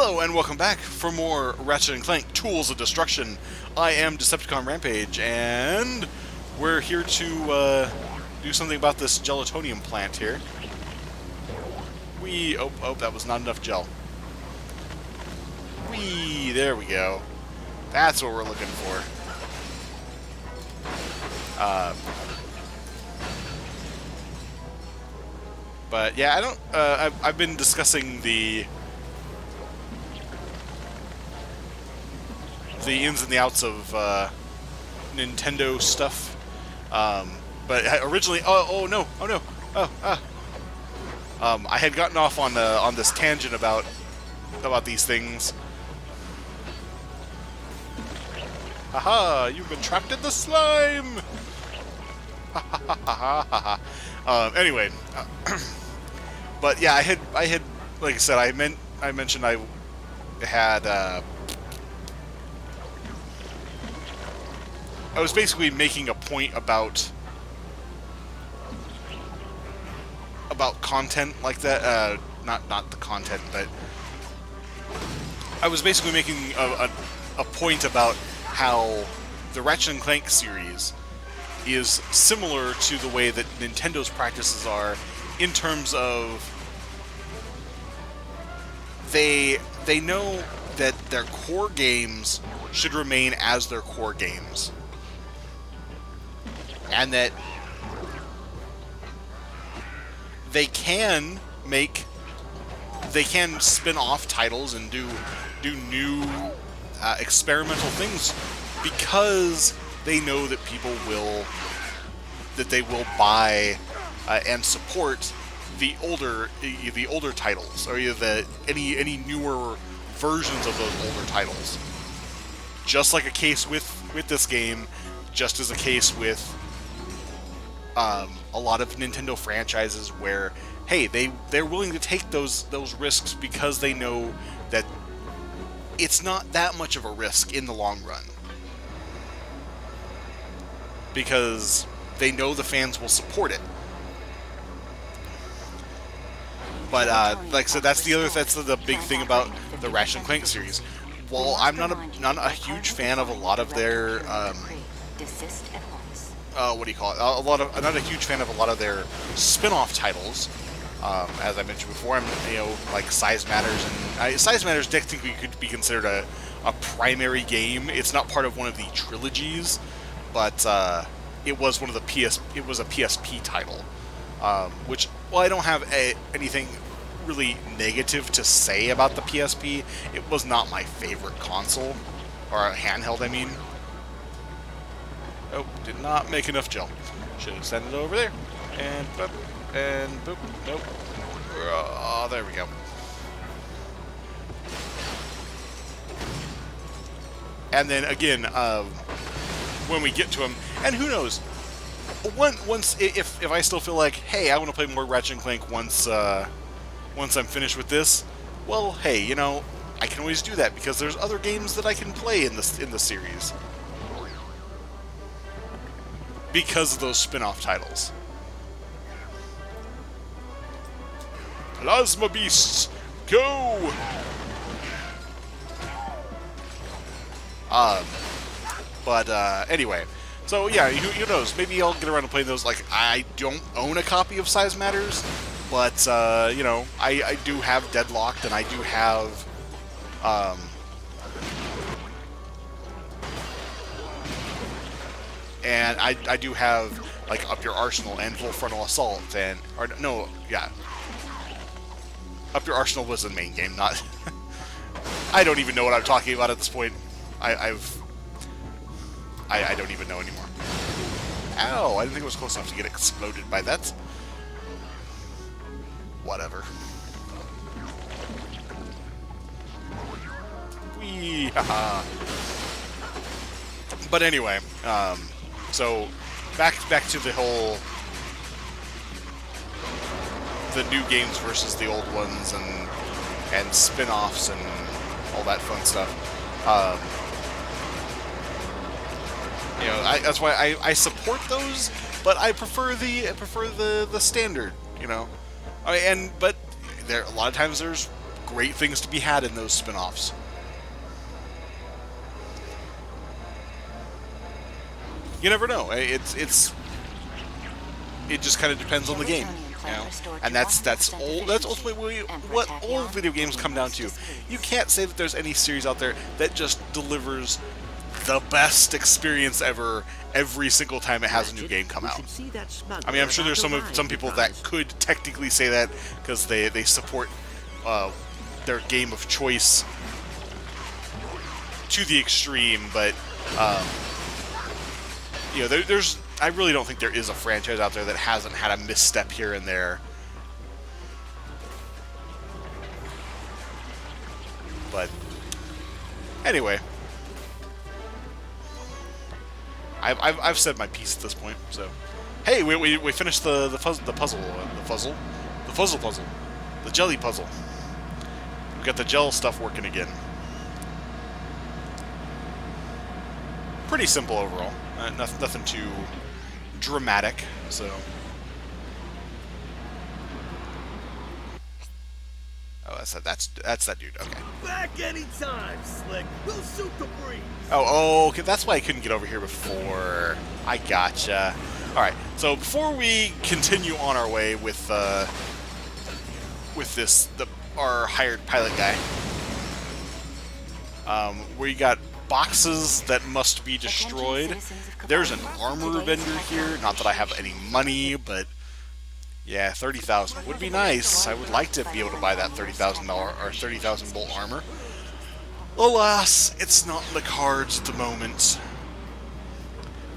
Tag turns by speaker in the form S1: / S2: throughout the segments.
S1: Hello and welcome back for more Ratchet & Clank Tools of Destruction. I am Decepticon Rampage, and we're here to do something about this gelatonium plant here. Oh, that was not enough gel. There we go. That's what we're looking for. But yeah, I don't. I've been discussing the ins and the outs of Nintendo stuff. But originally, I had gotten off on this tangent about these things. Haha! You've been trapped in the slime. Anyway, but yeah, I had, like I said, I mentioned I had. I was basically making a point about content like that. Not the content, but I was basically making a point about how the Ratchet & Clank series is similar to the way that Nintendo's practices are in terms of they know that their core games should remain as their core games. And that they can spin off titles and do new experimental things because they know that they will buy and support the older titles, or any newer versions of those older titles. Just like a case with this game, just as a case with a lot of Nintendo franchises where, hey, they're willing to take those risks because they know that it's not that much of a risk in the long run. Because they know the fans will support it. But like I said, that's the big thing about the Ratchet & Clank series. While I'm not a huge fan of a lot of their what do you call it? I'm not a huge fan of a lot of their spin-off titles. As I mentioned before, I'm like Size Matters, and Size Matters technically could be considered a primary game. It's not part of one of the trilogies, but it was one of the It was a PSP title, which, while I don't have anything really negative to say about the PSP, it was not my favorite console, or handheld, I mean. Oh, did not make enough gel. Should have sent it over there. And boop, and boop. Nope. Oh, there we go. And then again, when we get to him, and who knows, once if I still feel like, hey, I want to play more Ratchet & Clank once I'm finished with this, well, hey, I can always do that because there's other games that I can play in the series. Because of those spin-off titles. Plasma Beasts, go! Anyway, so yeah, who knows? Maybe I'll get around to playing those. Like, I don't own a copy of Size Matters, but I do have Deadlocked, and I do have and I do have, like, Up Your Arsenal and Full Frontal Assault, Up Your Arsenal was the main game, not... I don't even know what I'm talking about at this point. I don't even know anymore. Ow, I didn't think it was close enough to get exploded by that. Whatever. Whee, haha. But anyway, so back to the whole the new games versus the old ones, and spin-offs and all that fun stuff. That's why I support those, but I prefer the standard. But there a lot of times there's great things to be had in those spin-offs. You never know. It just kind of depends on the game, you know. And that's ultimately what all video games come down to. You can't say that there's any series out there that just delivers the best experience ever every single time it has a new game come out. I mean, I'm sure there's some people that could technically say that because they support their game of choice to the extreme, but you know, I really don't think there is a franchise out there that hasn't had a misstep here and there. But anyway, I've said my piece at this point. So, hey, we finished the jelly puzzle. We got the gel stuff working again. Pretty simple overall. Nothing too dramatic. So. Oh, that's that dude. Okay.
S2: Back anytime, Slick. We'll shoot the breeze.
S1: Oh, okay. That's why I couldn't get over here before. I gotcha. All right. So before we continue on our way with our hired pilot guy, we got boxes that must be destroyed. There's an armor vendor here. Not that I have any money, but yeah, 30,000 would be nice. I would like to be able to buy that $30,000 or 30,000 bolt armor. Alas, it's not in the cards at the moment.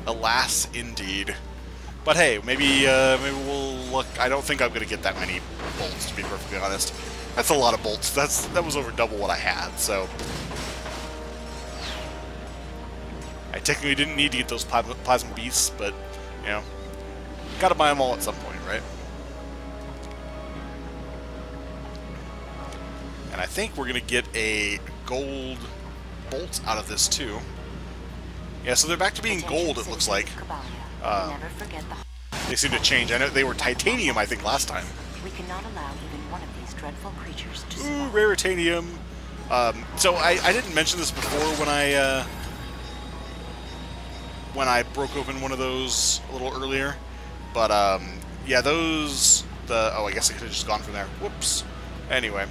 S1: Alas, indeed. But hey, maybe we'll look. I don't think I'm gonna get that many bolts, to be perfectly honest. That's a lot of bolts. That was over double what I had. So I technically didn't need to get those plasma beasts, but you know, gotta buy them all at some point, right? And I think we're gonna get a gold bolt out of this too. Yeah, so they're back to being gold, it looks like. They seem to change. I know they were titanium, I think, last time.
S3: We cannot allow even one of these dreadful creatures to
S1: Ooh, raritanium. So I didn't mention this before when I broke open one of those a little earlier, but yeah, those I guess I could have just gone from there. Whoops. Anyway,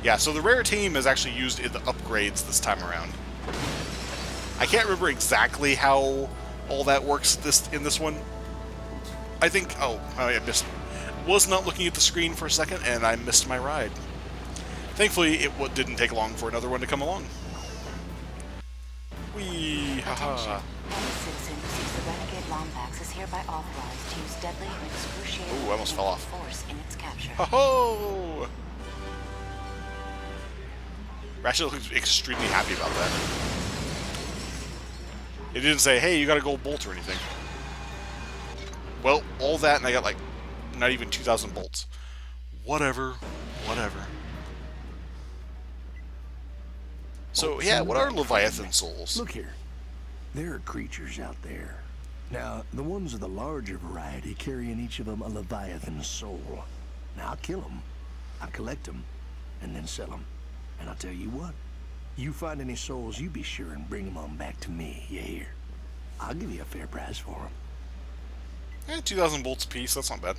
S1: yeah, so the raritanium is actually used in the upgrades this time around. I can't remember exactly how all that works in this one. I think I was not looking at the screen for a second and I missed my ride. Thankfully, it didn't take long for another one to come along. Whee! Haha.
S3: Any citizen who sees the renegade Lombax is hereby authorized to use deadly and excruciating
S1: Ooh, I almost fell off.
S3: force in its capture.
S1: Ho-ho! Ratchet looks extremely happy about that. It didn't say, hey, you got a gold bolt or anything. Well, all that and I got like not even 2,000 bolts. Whatever. So, yeah, what are Leviathan souls?
S2: Look here. There are creatures out there. Now, the ones of the larger variety carry in each of them a Leviathan soul. Now, I'll kill them, I'll collect them, and then sell them. And I'll tell you what, you find any souls, you be sure and bring them on back to me, you hear? I'll give you a fair price for them.
S1: 2,000 bolts apiece, that's not bad.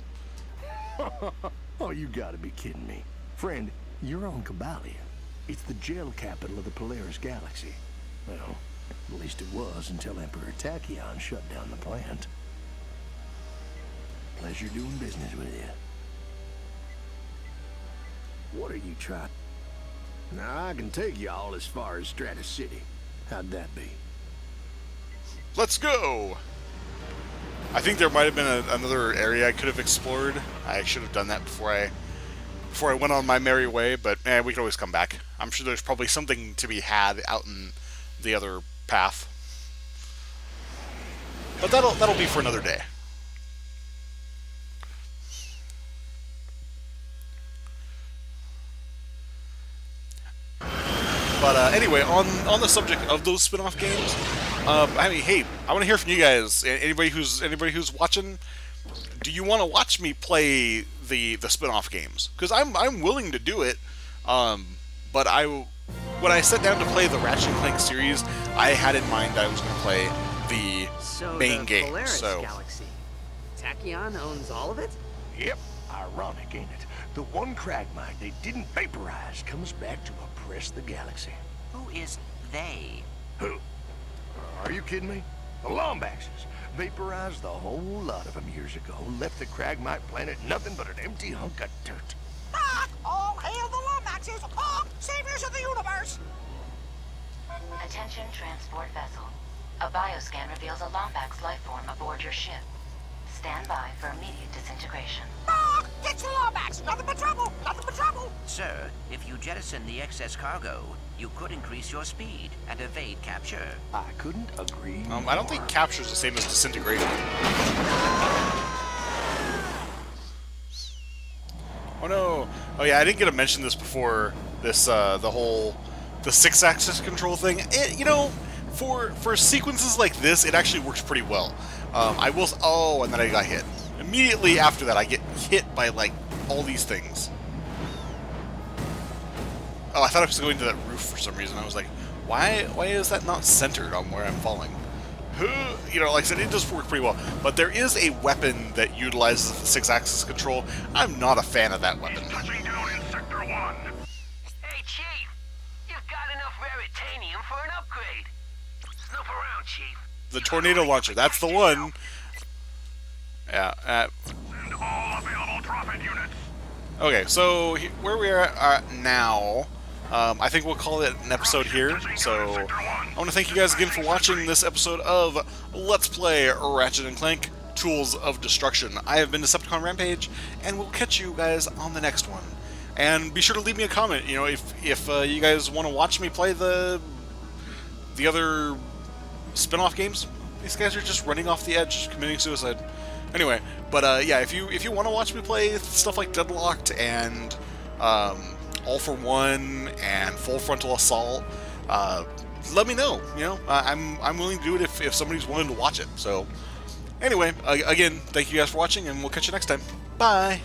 S2: Oh, you gotta be kidding me. Friend, you're on Cabalia. It's the gel capital of the Polaris Galaxy. Well, at least it was until Emperor Tachyon shut down the plant. Pleasure doing business with you. What are you trying? Now, I can take you all as far as Stratus City. How'd that be?
S1: Let's go! I think there might have been another area I could have explored. I should have done that before I went on my merry way, but we can always come back. I'm sure there's probably something to be had out in the other path. But that'll be for another day. But anyway, on the subject of those spin-off games, I mean, hey, I want to hear from you guys. Anybody who's watching, do you want to watch me play the spin-off games? Because I'm willing to do it. But when I sat down to play the Ratchet Clank series, I had in mind I was going to play the main game.
S4: Polaris
S1: So
S4: Galaxy. Tachyon owns all of it?
S2: Yep. Ironic, ain't it? The one Cragmite they didn't vaporize comes back to oppress the galaxy.
S5: Who is they?
S2: Who? Are you kidding me? The Lombaxes. Vaporized the whole lot of them years ago. Left the Cragmite planet nothing but an empty hunk of dirt.
S6: All hail the Lombaxes! Saviors of the universe!
S3: Attention transport vessel. A bioscan reveals a Lombax life form aboard your ship. Stand by for immediate disintegration.
S6: It's the Lombax! Nothing but trouble! Nothing but trouble!
S5: Sir, if you jettison the excess cargo, you could increase your speed and evade capture.
S2: I couldn't agree
S1: I don't think capture is the same as disintegration. Oh no! Oh yeah, I didn't get to mention this before. This the 6-axis control thing. You know, for sequences like this, it actually works pretty well. I will. Oh, and then I got hit. Immediately after that, I get hit by like all these things. Oh, I thought I was going to that roof for some reason. I was like, why is that not centered on where I'm falling? You know, like I said, it does work pretty well. But there is a weapon that utilizes the 6-axis control. I'm not a fan of that weapon.
S7: Touching down in Sector 1. Hey, Chief. You've got enough raritanium for an upgrade. Snoop around, Chief.
S1: The tornado launcher, that's the one. Yeah.
S7: Send all available drop-in units.
S1: Okay, so where we are at now, I think we'll call it an episode here. So I want to thank you guys again for watching this episode of Let's Play Ratchet & Clank Tools of Destruction. I have been Decepticon Rampage, and we'll catch you guys on the next one. And be sure to leave me a comment. You know, if you guys want to watch me play the other spin-off games, these guys are just running off the edge, committing suicide. Anyway, but yeah, if you want to watch me play stuff like Deadlocked and All for One and Full Frontal Assault, let me know. You know, I'm willing to do it if somebody's willing to watch it. So anyway, again, thank you guys for watching, and we'll catch you next time. Bye.